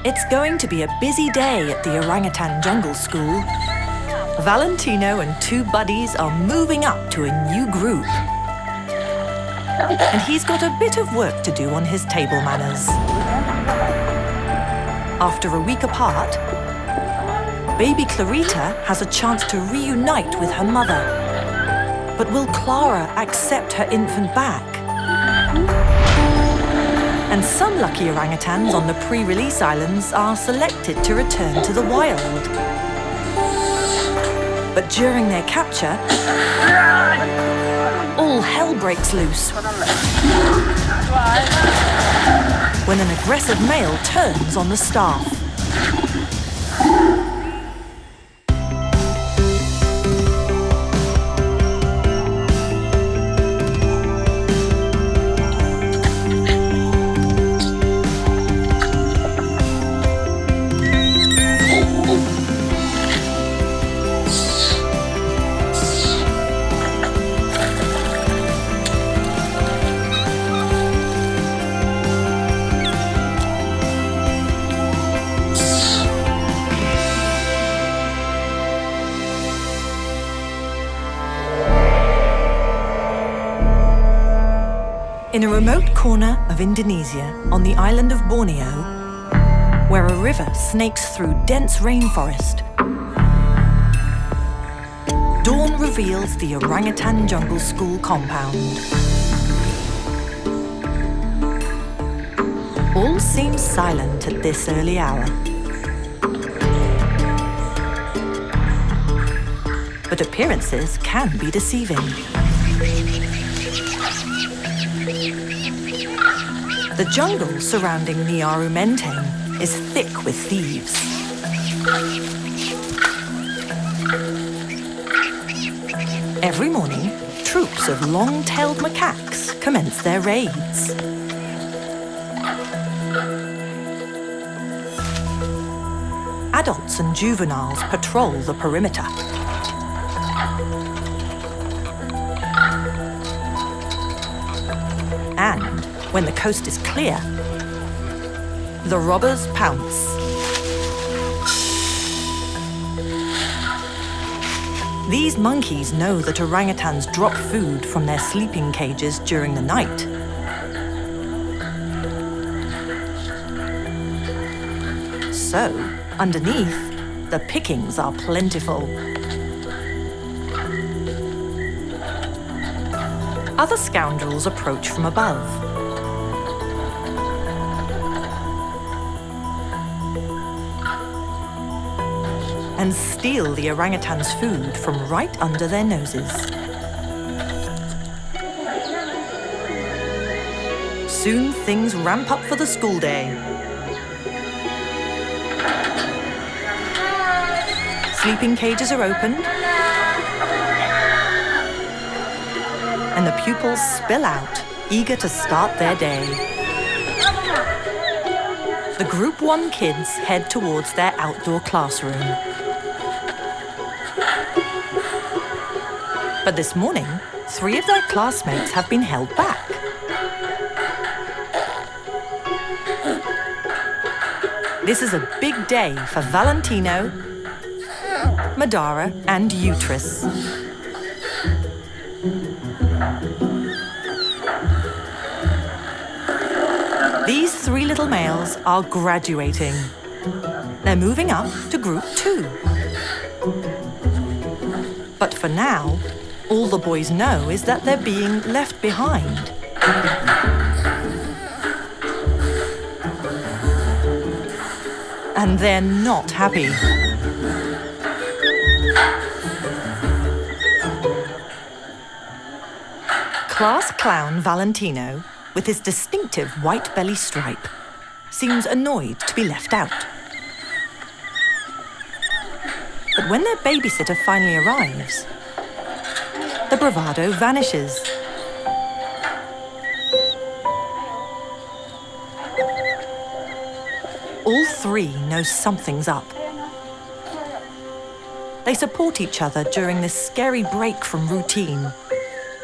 It's going to be a busy day at the Orangutan Jungle School. Valentino and two buddies are moving up to a new group. And he's got a bit of work to do on his table manners. After a week apart, baby Clarita has a chance to reunite with her mother. But will Clara accept her infant back? And some lucky orangutans on the pre-release islands are selected to return to the wild. But during their capture, all hell breaks loose when an aggressive male turns on the staff. In a remote corner of Indonesia, on the island of Borneo, where a river snakes through dense rainforest, dawn reveals the Orangutan Jungle School compound. All seems silent at this early hour. But appearances can be deceiving. The jungle surrounding Niaru Menteng is thick with thieves. Every morning, troops of long-tailed macaques commence their raids. Adults and juveniles patrol the perimeter. And when the coast is clear, the robbers pounce. These monkeys know that orangutans drop food from their sleeping cages during the night. So, underneath, the pickings are plentiful. Other scoundrels approach from above. And steal the orangutans' food from right under their noses. Soon things ramp up for the school day. Sleeping cages are opened, and the pupils spill out, eager to start their day. The Group 1 kids head towards their outdoor classroom. But this morning, 3 of their classmates have been held back. This is a big day for Valentino, Madara and Utris. These 3 little males are graduating. They're moving up to Group 2. But for now, all the boys know is that they're being left behind. And they're not happy. Class clown Valentino, with his distinctive white belly stripe, seems annoyed to be left out. But when their babysitter finally arrives, the bravado vanishes. All 3 know something's up. They support each other during this scary break from routine,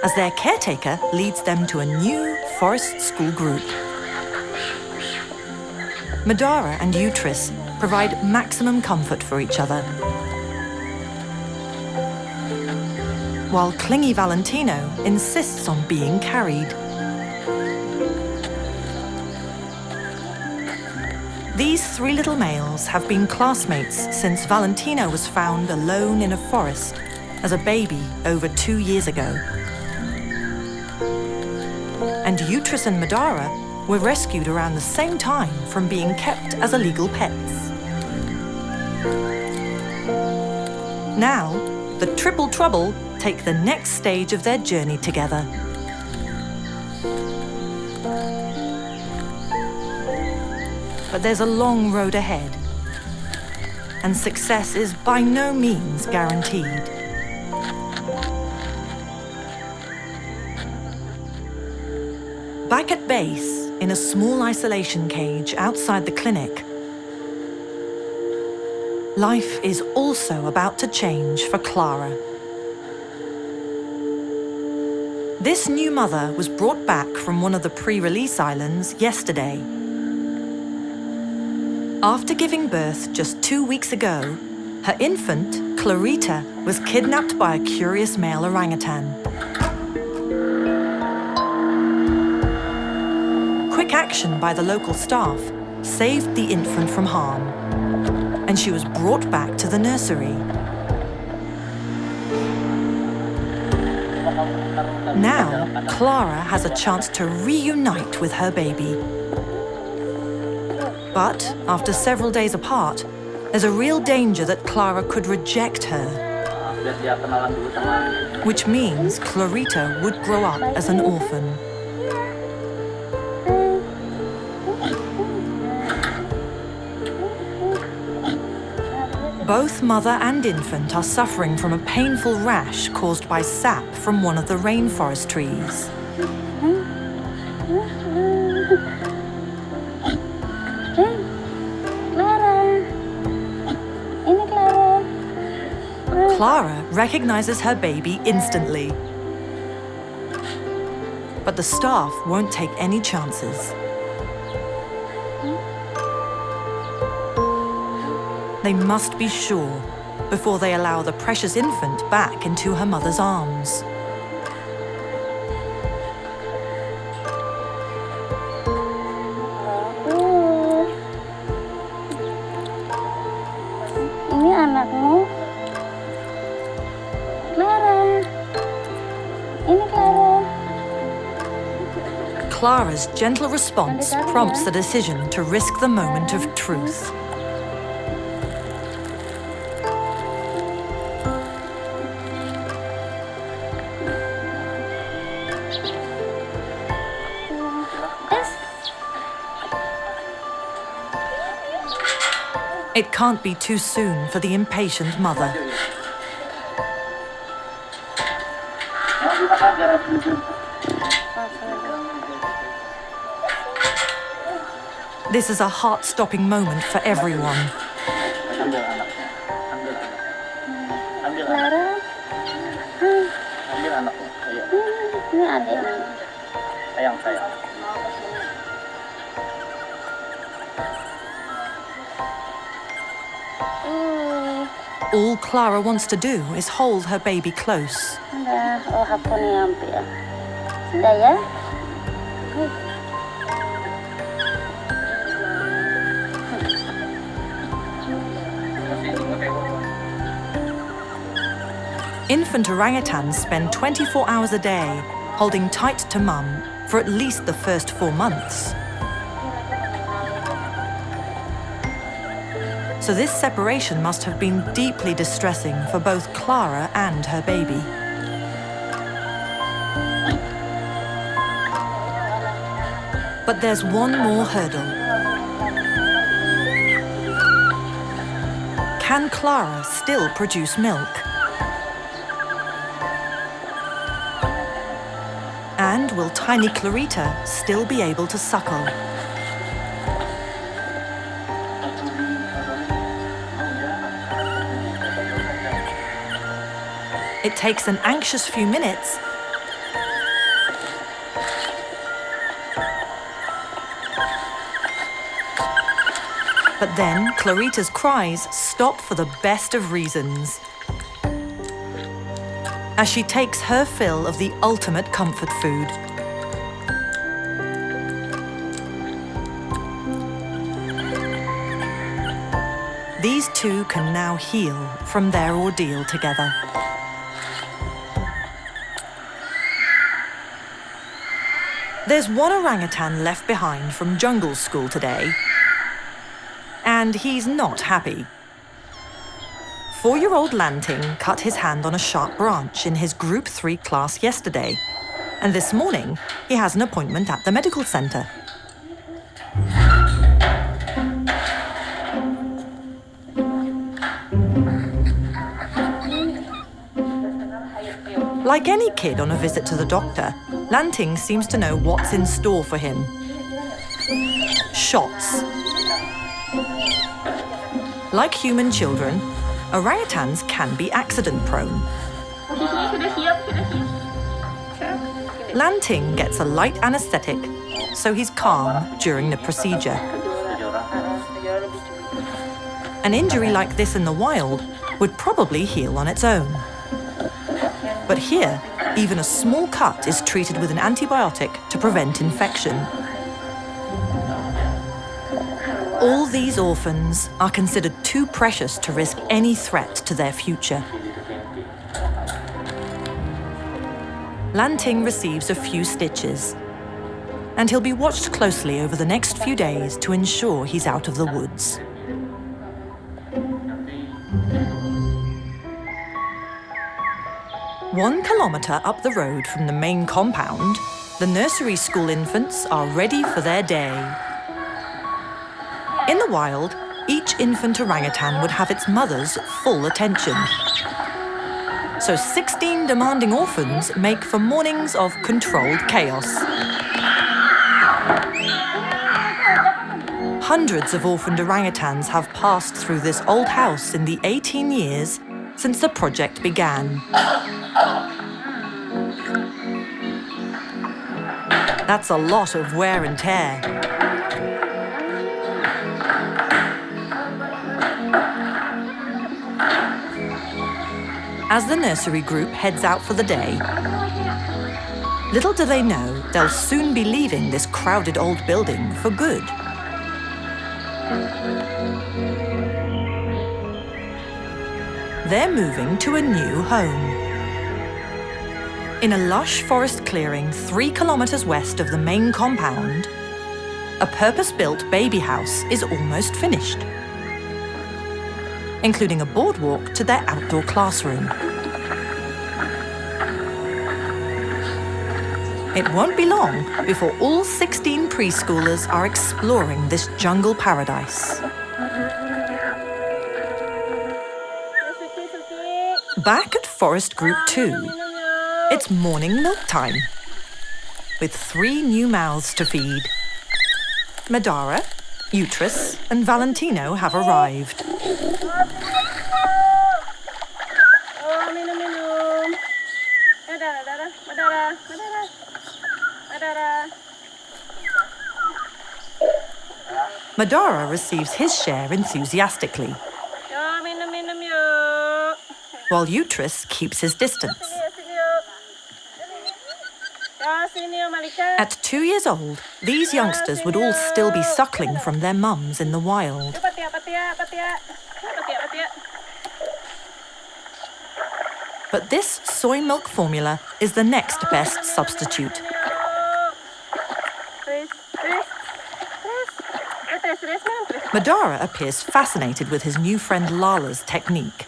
as their caretaker leads them to a new forest school group. Madara and Utris provide maximum comfort for each other, while clingy Valentino insists on being carried. These three little males have been classmates since Valentino was found alone in a forest as a baby over 2 years ago. And Utris and Madara were rescued around the same time from being kept as illegal pets. Now, the Triple Trouble take the next stage of their journey together. But there's a long road ahead, and success is by no means guaranteed. Back at base, in a small isolation cage outside the clinic, life is also about to change for Clara. This new mother was brought back from one of the pre-release islands yesterday. After giving birth just 2 weeks ago, her infant, Clarita, was kidnapped by a curious male orangutan. Quick action by the local staff saved the infant from harm, and she was brought back to the nursery. Now, Clara has a chance to reunite with her baby. But after several days apart, there's a real danger that Clara could reject her, which means Clarita would grow up as an orphan. Both mother and infant are suffering from a painful rash caused by sap from one of the rainforest trees. Clara recognizes her baby instantly. But the staff won't take any chances. They must be sure before they allow the precious infant back into her mother's arms. Ini anakmu, Clara. Ini Clara. Clara's gentle response prompts the decision to risk the moment of truth. It can't be too soon for the impatient mother. This is a heart-stopping moment for everyone. Clara. Ini adiknya. Sayang. All Clara wants to do is hold her baby close. Udah, aku nih hampir. Sudah ya? Infant orangutans spend 24 hours a day holding tight to mum for at least the first 4 months. So this separation must have been deeply distressing for both Clara and her baby. But there's one more hurdle. Can Clara still produce milk? And will tiny Clarita still be able to suckle? It takes an anxious few minutes, But then Clarita's cries stop for the best of reasons, as she takes her fill of the ultimate comfort food. These two can now heal from their ordeal together. There's one orangutan left behind from jungle school today, and he's not happy. 4-year-old Lanting cut his hand on a sharp branch in his Group 3 class yesterday, and this morning he has an appointment at the medical center. Like any kid on a visit to the doctor, Lanting seems to know what's in store for him. Shots. Like human children, orangutans can be accident-prone. Lanting gets a light anesthetic, so he's calm during the procedure. An injury like this in the wild would probably heal on its own. But here, even a small cut is treated with an antibiotic to prevent infection. All these orphans are considered too precious to risk any threat to their future. Lanting receives a few stitches, and he'll be watched closely over the next few days to ensure he's out of the woods. One kilometre up the road from the main compound, the nursery school infants are ready for their day. In the wild, each infant orangutan would have its mother's full attention. So 16 demanding orphans make for mornings of controlled chaos. Hundreds of orphaned orangutans have passed through this old house in the 18 years since the project began. That's a lot of wear and tear. As the nursery group heads out for the day, little do they know they'll soon be leaving this crowded old building for good. They're moving to a new home. In a lush forest clearing 3 kilometers west of the main compound, a purpose-built baby house is almost finished, including a boardwalk to their outdoor classroom. It won't be long before all 16 preschoolers are exploring this jungle paradise. Back at Forest Group 2, it's morning milk time, with 3 new mouths to feed. Madara, Utris, and Valentino have arrived. Madara receives his share enthusiastically, while Utris keeps his distance. At 2 years old, these youngsters would all still be suckling from their mums in the wild. But this soy milk formula is the next best substitute. Madara appears fascinated with his new friend Lala's technique.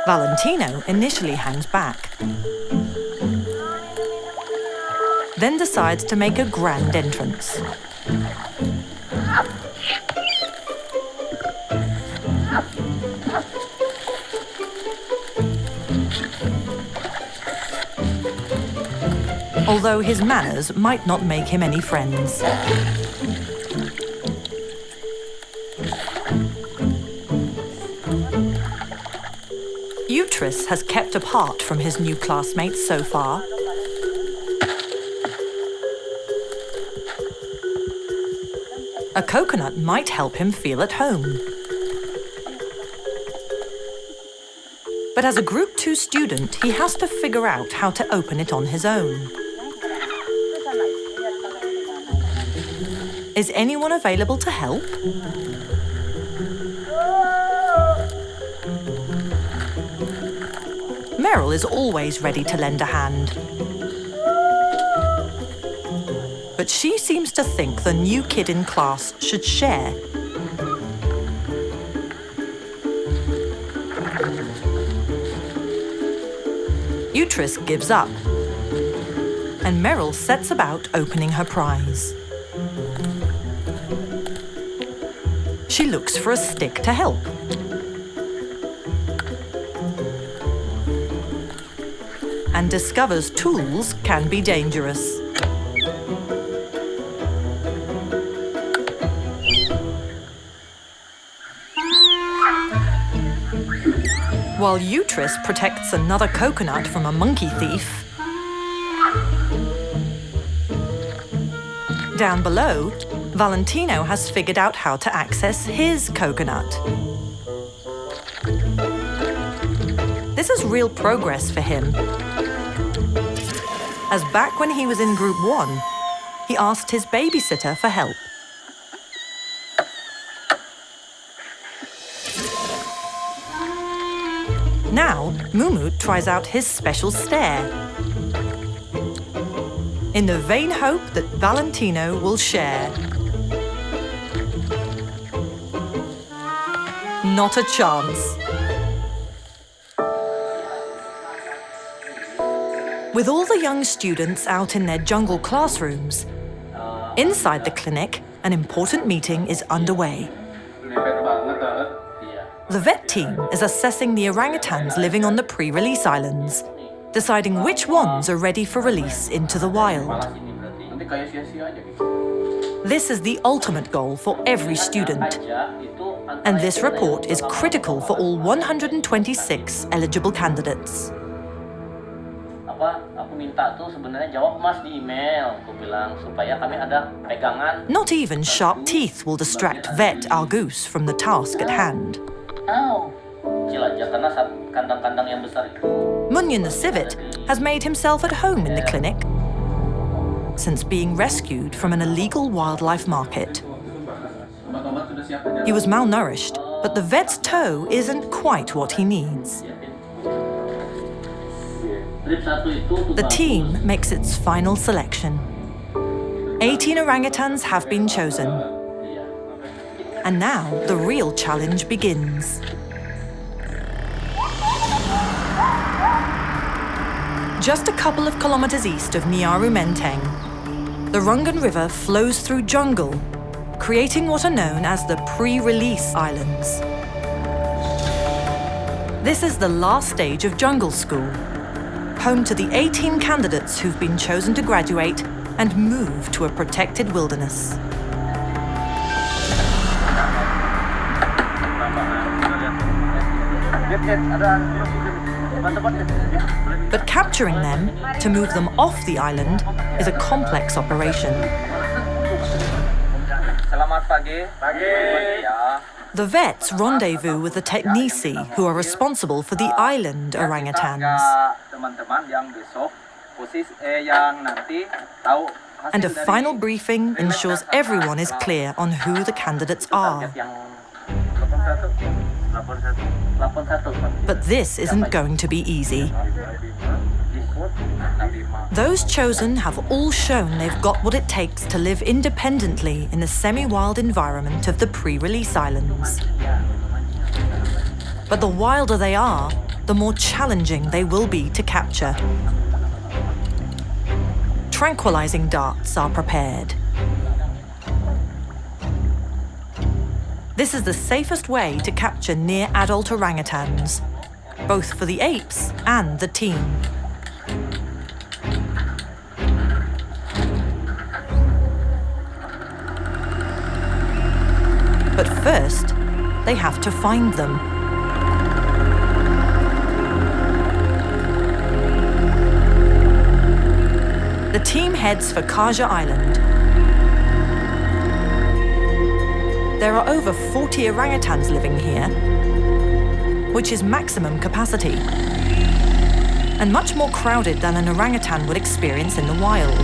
Valentino initially hangs back, then decides to make a grand entrance. Although his manners might not make him any friends. Utris has kept apart from his new classmates so far. A coconut might help him feel at home. But as a Group 2 student, he has to figure out how to open it on his own. Is anyone available to help? Meryl is always ready to lend a hand. But she seems to think the new kid in class should share. Utris gives up, and Meryl sets about opening her prize. She looks for a stick to help. And discovers tools can be dangerous. While Utris protects another coconut from a monkey thief, down below, Valentino has figured out how to access his coconut. This is real progress for him, as back when he was in Group 1, he asked his babysitter for help. Now, Mumu tries out his special stare, in the vain hope that Valentino will share. Not a chance. With all the young students out in their jungle classrooms, inside the clinic, an important meeting is underway. The vet team is assessing the orangutans living on the pre-release islands, deciding which ones are ready for release into the wild. This is the ultimate goal for every student, and this report is critical for all 126 eligible candidates. Not even sharp teeth will distract vet Argus from the task at hand. Munyan the civet has made himself at home in the clinic since being rescued from an illegal wildlife market. He was malnourished, but the vet's toe isn't quite what he needs. The team makes its final selection. 18 orangutans have been chosen. And now the real challenge begins. Just a couple of kilometers east of Nyaru Menteng, the Rungan River flows through jungle, creating what are known as the pre-release islands. This is the last stage of jungle school, home to the 18 candidates who've been chosen to graduate and move to a protected wilderness. But capturing them, to move them off the island, is a complex operation. The vets rendezvous with the technici who are responsible for the island orangutans. And a final briefing ensures everyone is clear on who the candidates are. But this isn't going to be easy. Those chosen have all shown they've got what it takes to live independently in the semi-wild environment of the pre-release islands. But the wilder they are, the more challenging they will be to capture. Tranquilizing darts are prepared. This is the safest way to capture near-adult orangutans, both for the apes and the team. But first, they have to find them. The team heads for Kaja Island. There are over 40 orangutans living here, which is maximum capacity, and much more crowded than an orangutan would experience in the wild.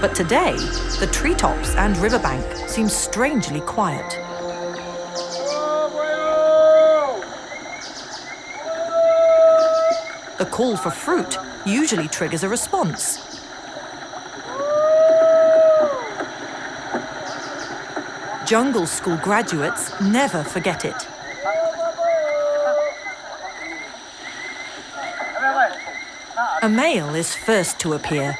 But today, the treetops and riverbank seem strangely quiet. The call for fruit usually triggers a response. Jungle school graduates never forget it. A male is first to appear.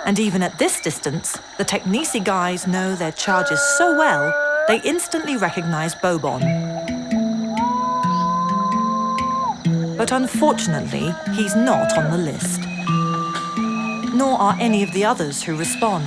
And even at this distance, the Technisi guys know their charges so well, they instantly recognize Bobon. But unfortunately, he's not on the list. Nor are any of the others who respond.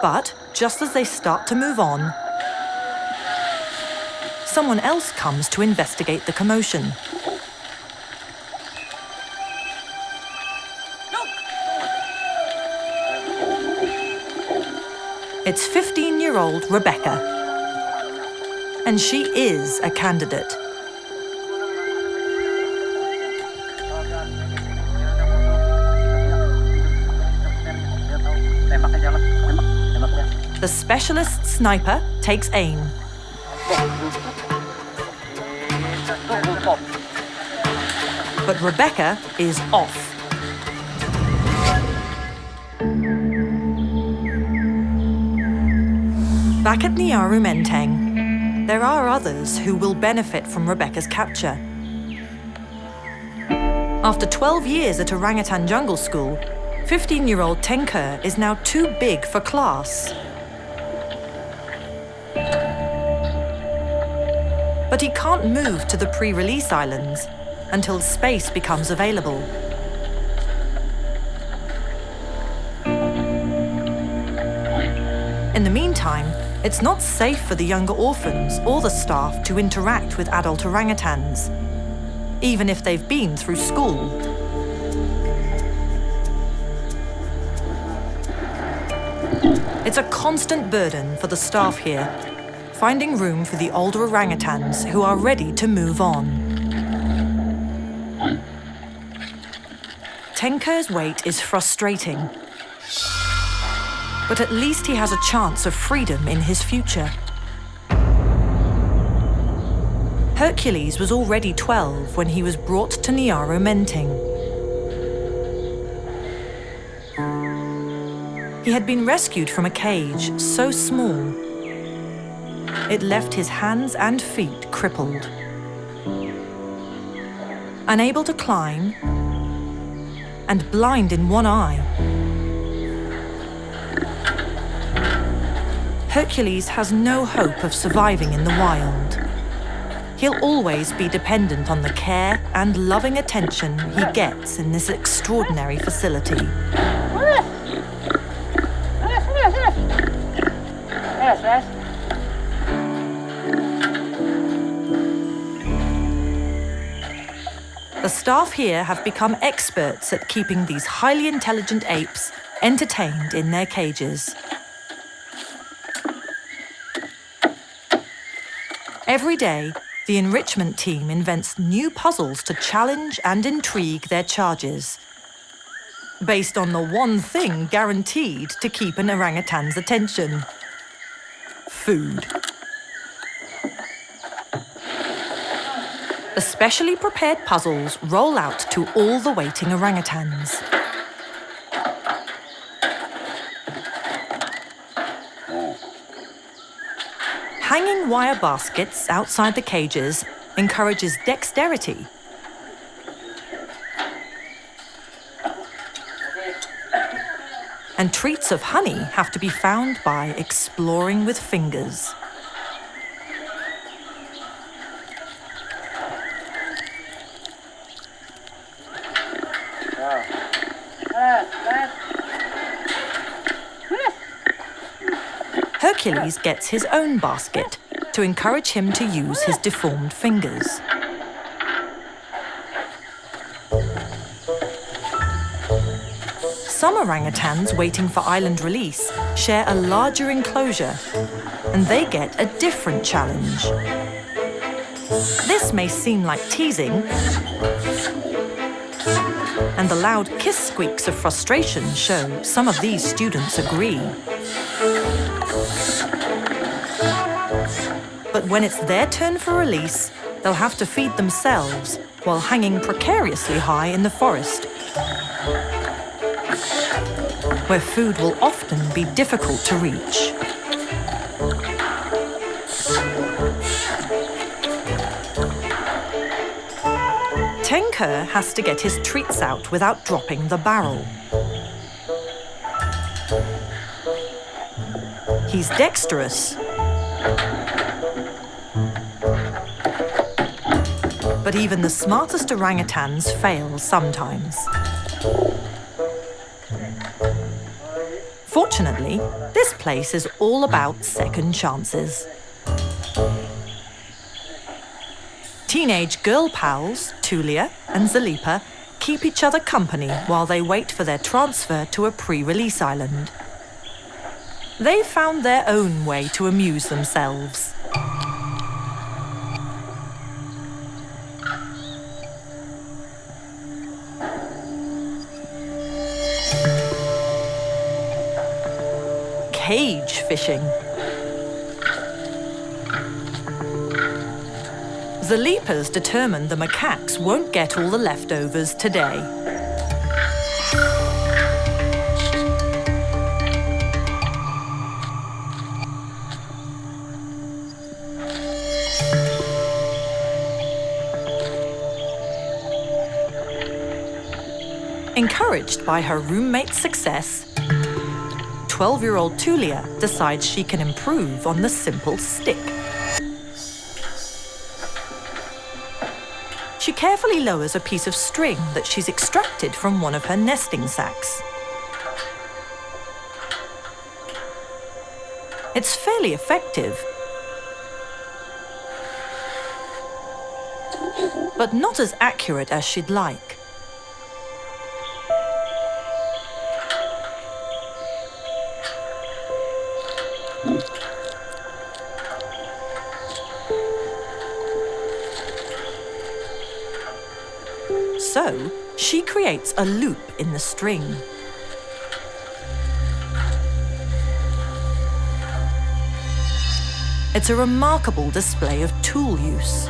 But just as they start to move on, someone else comes to investigate the commotion. It's 15-year-old Rebecca, and she is a candidate. The specialist sniper takes aim. But Rebecca is off. Back at Nyaru Menteng, there are others who will benefit from Rebecca's capture. After 12 years at Orangutan Jungle School, 15-year-old Tenker is now too big for class. But he can't move to the pre-release islands until space becomes available. In the meantime, it's not safe for the younger orphans or the staff to interact with adult orangutans, even if they've been through school. It's a constant burden for the staff here, finding room for the older orangutans who are ready to move on. Tenker's wait is frustrating, but at least he has a chance of freedom in his future. Hercules was already 12 when he was brought to Nyaru Menteng. He had been rescued from a cage so small it left his hands and feet crippled. Unable to climb and blind in one eye, Hercules has no hope of surviving in the wild. He'll always be dependent on the care and loving attention he gets in this extraordinary facility. The staff here have become experts at keeping these highly intelligent apes entertained in their cages. Every day, the enrichment team invents new puzzles to challenge and intrigue their charges, based on the one thing guaranteed to keep an orangutan's attention: food. The specially prepared puzzles roll out to all the waiting orangutans. Hanging wire baskets outside the cages encourages dexterity. and treats of honey have to be found by exploring with fingers. Hercules gets his own basket to encourage him to use his deformed fingers. Some orangutans waiting for island release share a larger enclosure, and they get a different challenge. This may seem like teasing, and the loud kiss squeaks of frustration show some of these students agree. But when it's their turn for release, they'll have to feed themselves while hanging precariously high in the forest, where food will often be difficult to reach. Tenker has to get his treats out without dropping the barrel. He's dexterous, but even the smartest orangutans fail sometimes. Fortunately, this place is all about second chances. Teenage girl pals, Tulia and Zalipa, keep each other company while they wait for their transfer to a pre-release island. They've found their own way to amuse themselves. Cage fishing. Zalipa's determined the macaques won't get all the leftovers today. Encouraged by her roommate's success, 12-year-old Tulia decides she can improve on the simple stick. She carefully lowers a piece of string that she's extracted from one of her nesting sacs. It's fairly effective, but not as accurate as she'd like. So, she creates a loop in the string. It's a remarkable display of tool use.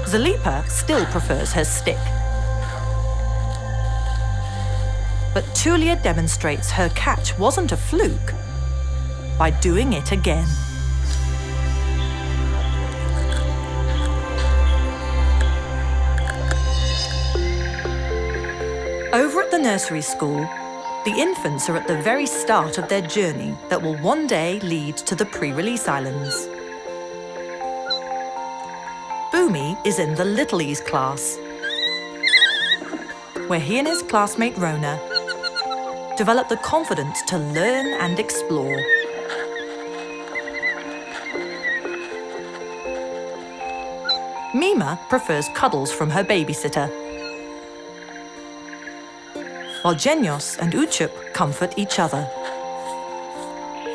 Zalipa still prefers her stick. But Tulia demonstrates her catch wasn't a fluke by doing it again. Over at the nursery school, the infants are at the very start of their journey that will one day lead to the pre-release islands. Boomy is in the Littlies class, where he and his classmate Rona develop the confidence to learn and explore. Mema prefers cuddles from her babysitter, while Ingenious and Utris comfort each other.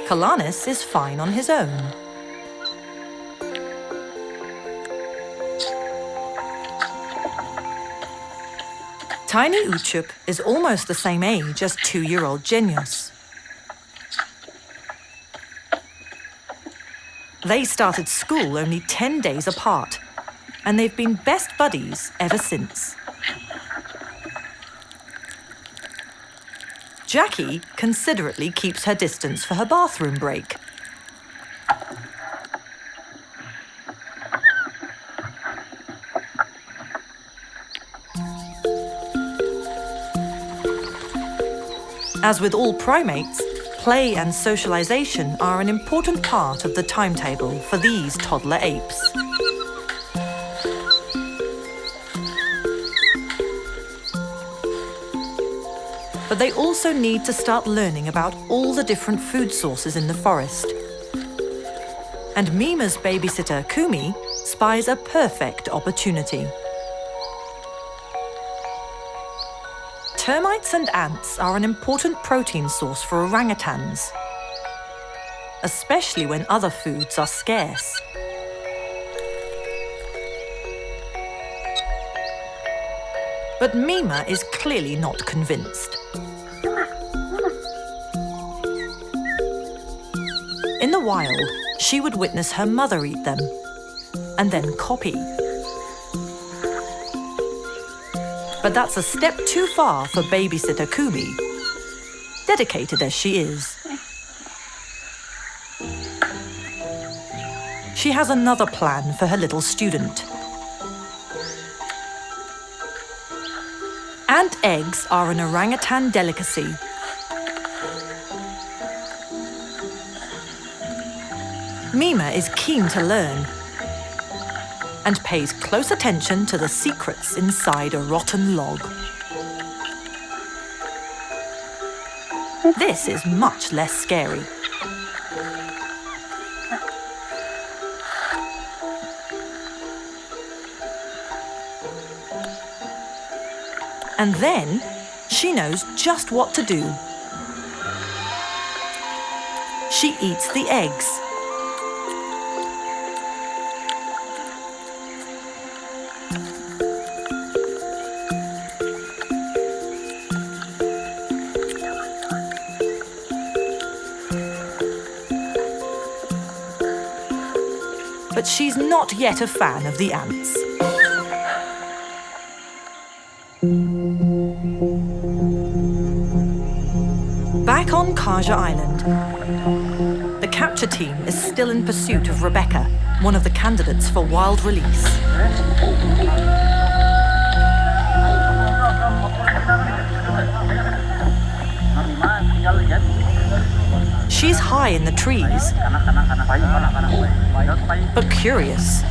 Kalanis is fine on his own. Tiny Utris is almost the same age as 2-year-old Ingenious. They started school only 10 days apart, and they've been best buddies ever since. Jackie considerately keeps her distance for her bathroom break. As with all primates, play and socialization are an important part of the timetable for these toddler apes. But they also need to start learning about all the different food sources in the forest. And Mema's babysitter, Kumi, spies a perfect opportunity. Termites and ants are an important protein source for orangutans, especially when other foods are scarce. But Mema is clearly not convinced. In the wild, she would witness her mother eat them, and then copy. But that's a step too far for babysitter Kumi, dedicated as she is. She has another plan for her little student. Ant eggs are an orangutan delicacy. Mema is keen to learn and pays close attention to the secrets inside a rotten log. This is much less scary. And then she knows just what to do. She eats the eggs. But she's not yet a fan of the ants. Back on Kaja Island, the capture team is still in pursuit of Rebecca, one of the candidates for wild release. She's high in the trees, but curious.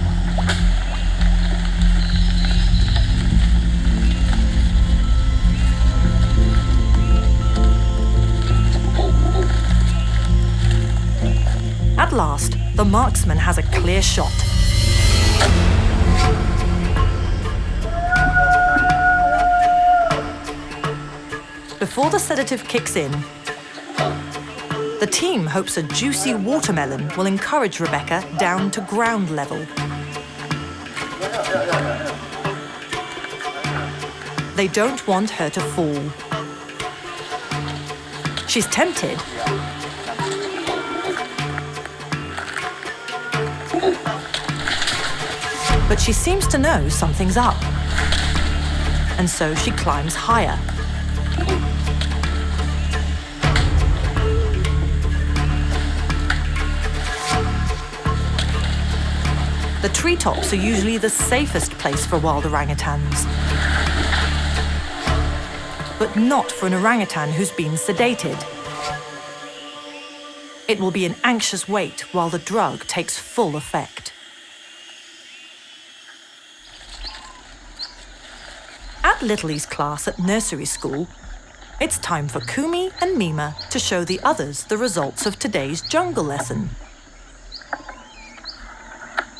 At last, the marksman has a clear shot. Before the sedative kicks in, the team hopes a juicy watermelon will encourage Rebecca down to ground level. They don't want her to fall. She's tempted. But she seems to know something's up. And so she climbs higher. The treetops are usually the safest place for wild orangutans. But not for an orangutan who's been sedated. It will be an anxious wait while the drug takes full effect. At Little's class at nursery school, it's time for Kumi and Mema to show the others the results of today's jungle lesson.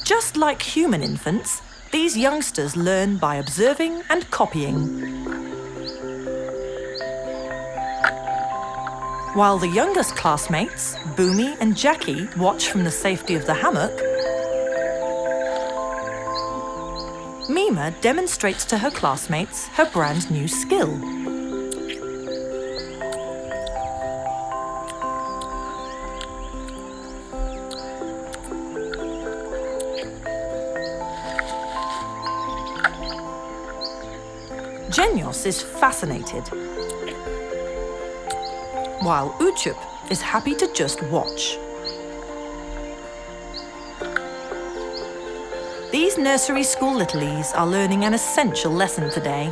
Just like human infants, these youngsters learn by observing and copying. While the youngest classmates, Boomy and Jackie, watch from the safety of the hammock, Mema demonstrates to her classmates her brand new skill. Ingenious is fascinated, while Uchup is happy to just watch. These nursery school littlies are learning an essential lesson today.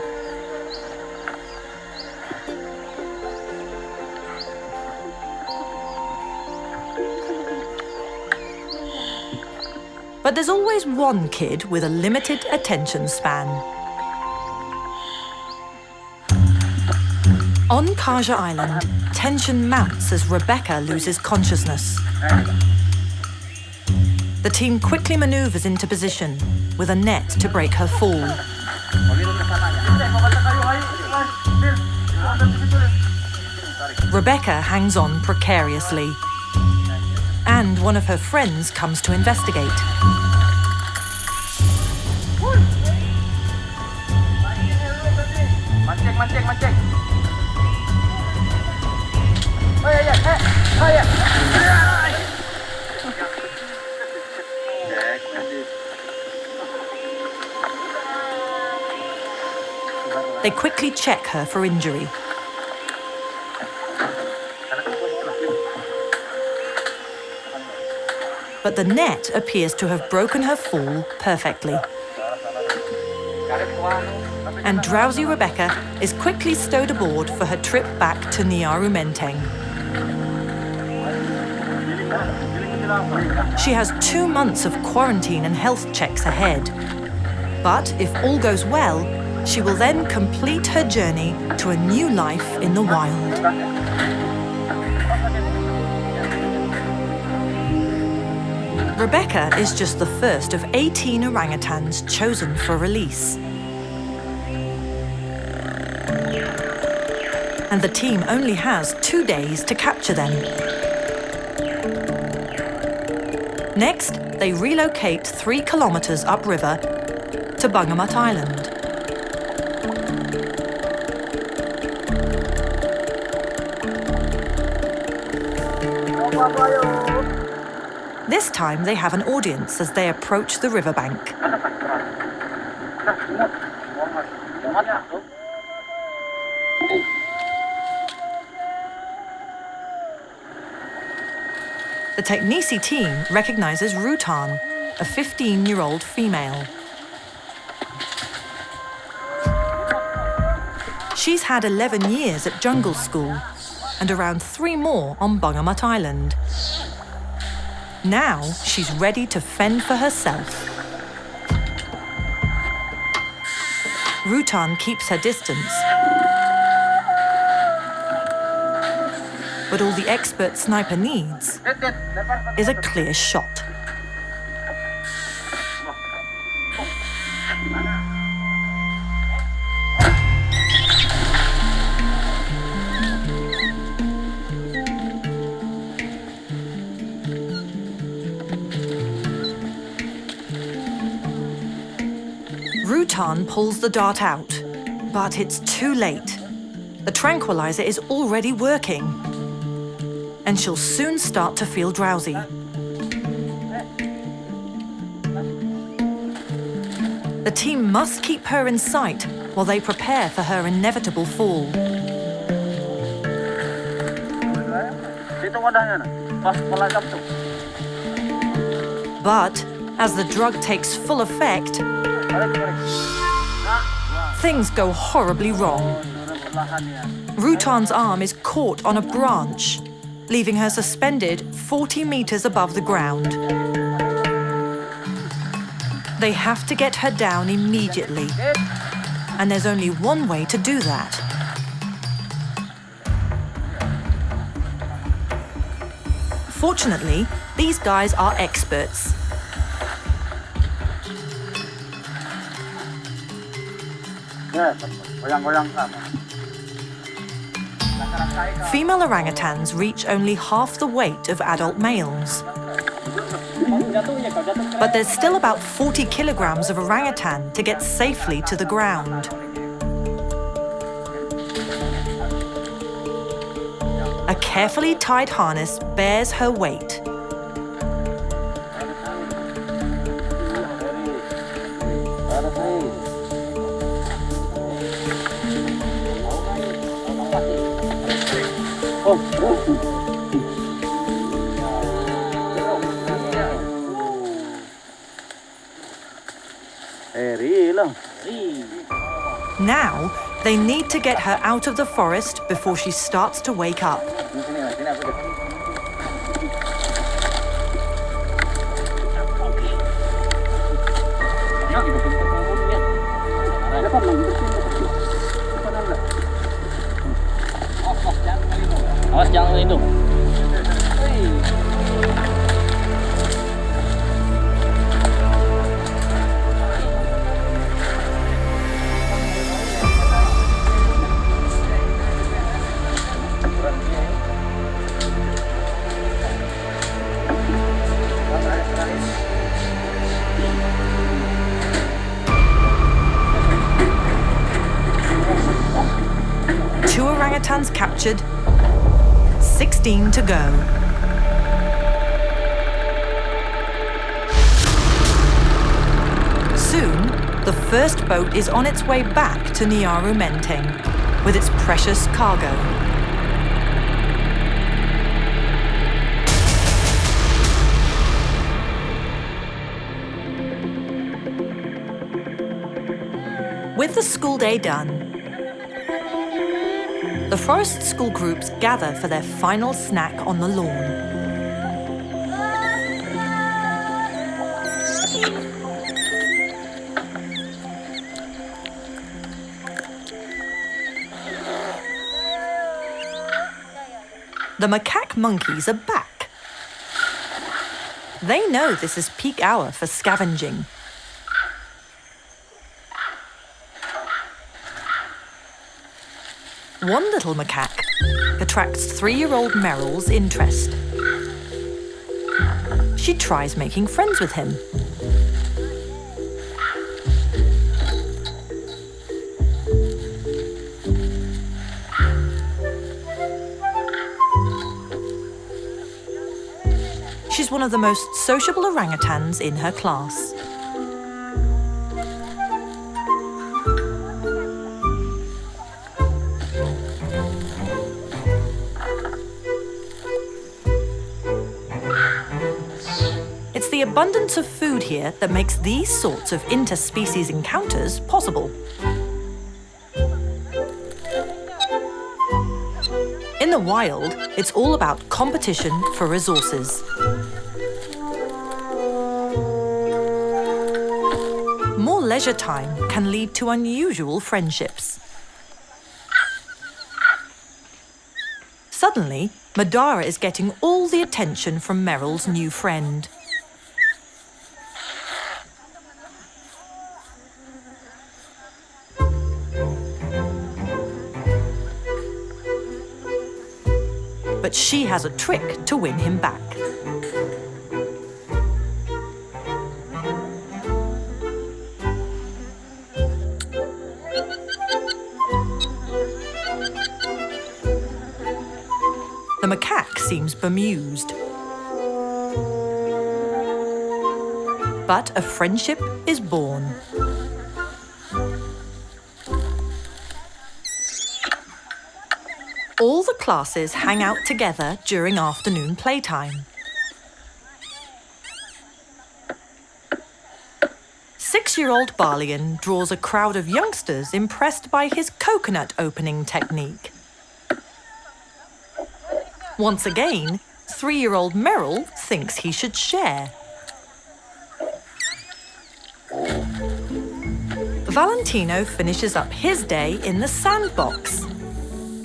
But there's always one kid with a limited attention span. On Kaja Island, tension mounts as Rebecca loses consciousness. The team quickly maneuvers into position with a net to break her fall. Rebecca hangs on precariously, and one of her friends comes to investigate. They quickly check her for injury. But the net appears to have broken her fall perfectly. And drowsy Rebecca is quickly stowed aboard for her trip back to Niarumenteng. She has 2 months of quarantine and health checks ahead. But if all goes well, she will then complete her journey to a new life in the wild. Rebecca is just the first of 18 orangutans chosen for release. And the team only has 2 days to capture them. Next, they relocate 3 kilometers upriver to Bungamat Island. This time they have an audience as they approach the riverbank. The Teknisi team recognizes Rutan, a 15-year-old female. She's had 11 years at jungle school and around 3 more on Bungamat Island. Now she's ready to fend for herself. Rutan keeps her distance, but all the expert sniper needs is a clear shot. Rutan pulls the dart out, but it's too late. The tranquilizer is already working, and she'll soon start to feel drowsy. The team must keep her in sight while they prepare for her inevitable fall. But as the drug takes full effect, things go horribly wrong. Rutan's arm is caught on a branch, leaving her suspended 40 meters above the ground. They have to get her down immediately, and there's only one way to do that. Fortunately, these guys are experts. Female orangutans reach only half the weight of adult males. But there's still about 40 kilograms of orangutan to get safely to the ground. A carefully tied harness bears her weight. Now, they need to get her out of the forest before she starts to wake up. orangutans captured. 16 to go. Soon, the first boat is on its way back to Nyaru Menteng with its precious cargo. With the school day done, the forest school groups gather for their final snack on the lawn. The macaque monkeys are back. They know this is peak hour for scavenging. One little macaque attracts 3-year-old Meryl's interest. She tries making friends with him. She's one of the most sociable orangutans in her class. It's the abundance of food here that makes these sorts of interspecies encounters possible. In the wild, it's all about competition for resources. More leisure time can lead to unusual friendships. Suddenly, Madara is getting all the attention from Meryl's new friend. But she has a trick to win him back. The macaque seems bemused. But a friendship is born. All the classes hang out together during afternoon playtime. 6-year-old Balian draws a crowd of youngsters impressed by his coconut opening technique. Once again, 3-year-old Meryl thinks he should share. Valentino finishes up his day in the sandbox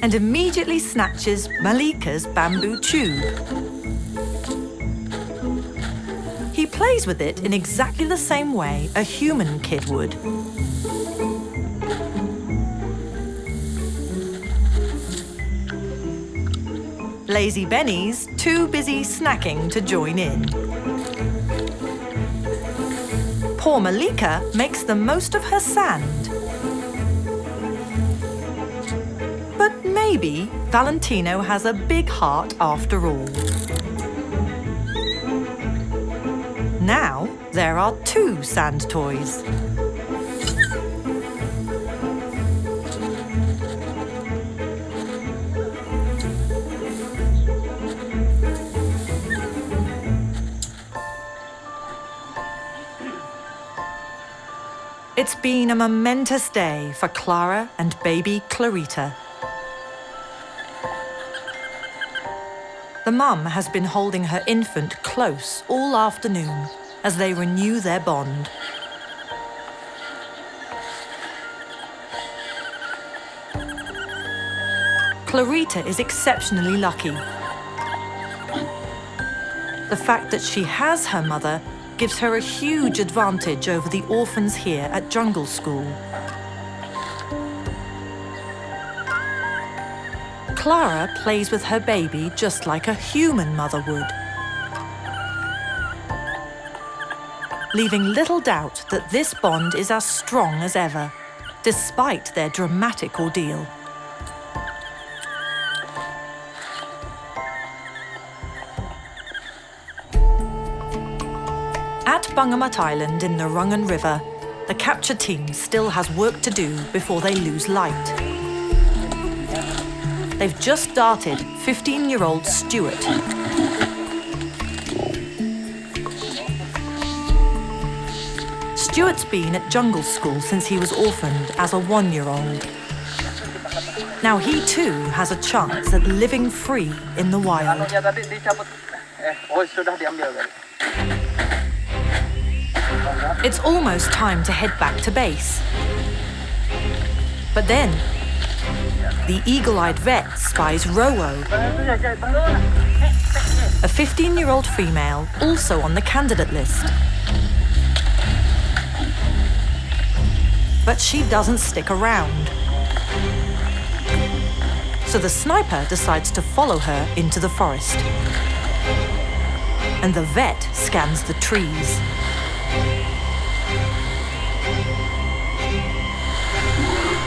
and immediately snatches Malika's bamboo tube. He plays with it in exactly the same way a human kid would. Lazy Benny's too busy snacking to join in. Poor Malika makes the most of her sand. But maybe Valentino has a big heart after all. Now there are 2 sand toys. It's been a momentous day for Clara and baby Clarita. The mum has been holding her infant close all afternoon as they renew their bond. Clarita is exceptionally lucky. The fact that she has her mother gives her a huge advantage over the orphans here at Jungle School. Clara plays with her baby just like a human mother would, leaving little doubt that this bond is as strong as ever, despite their dramatic ordeal. Bungamat Island in the Rungan River, the capture team still has work to do before they lose light. They've just darted 15-year-old Stuart. Stuart's been at jungle school since he was orphaned as a 1-year-old. Now he too has a chance at living free in the wild. It's almost time to head back to base. But then, the eagle-eyed vet spies Rowo, a 15-year-old female also on the candidate list. But she doesn't stick around. So the sniper decides to follow her into the forest. And the vet scans the trees.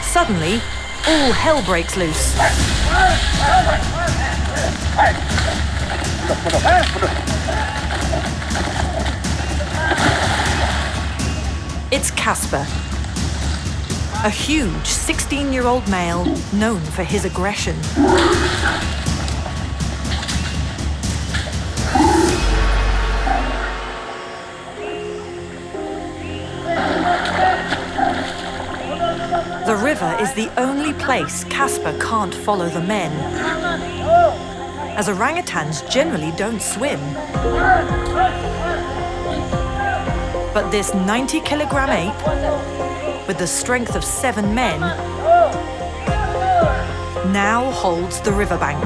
Suddenly, all hell breaks loose. It's Casper, a huge 16-year-old male known for his aggression. The river is the only place Casper can't follow the men, as orangutans generally don't swim. But this 90-kilogram ape, with the strength of 7 men, now holds the riverbank.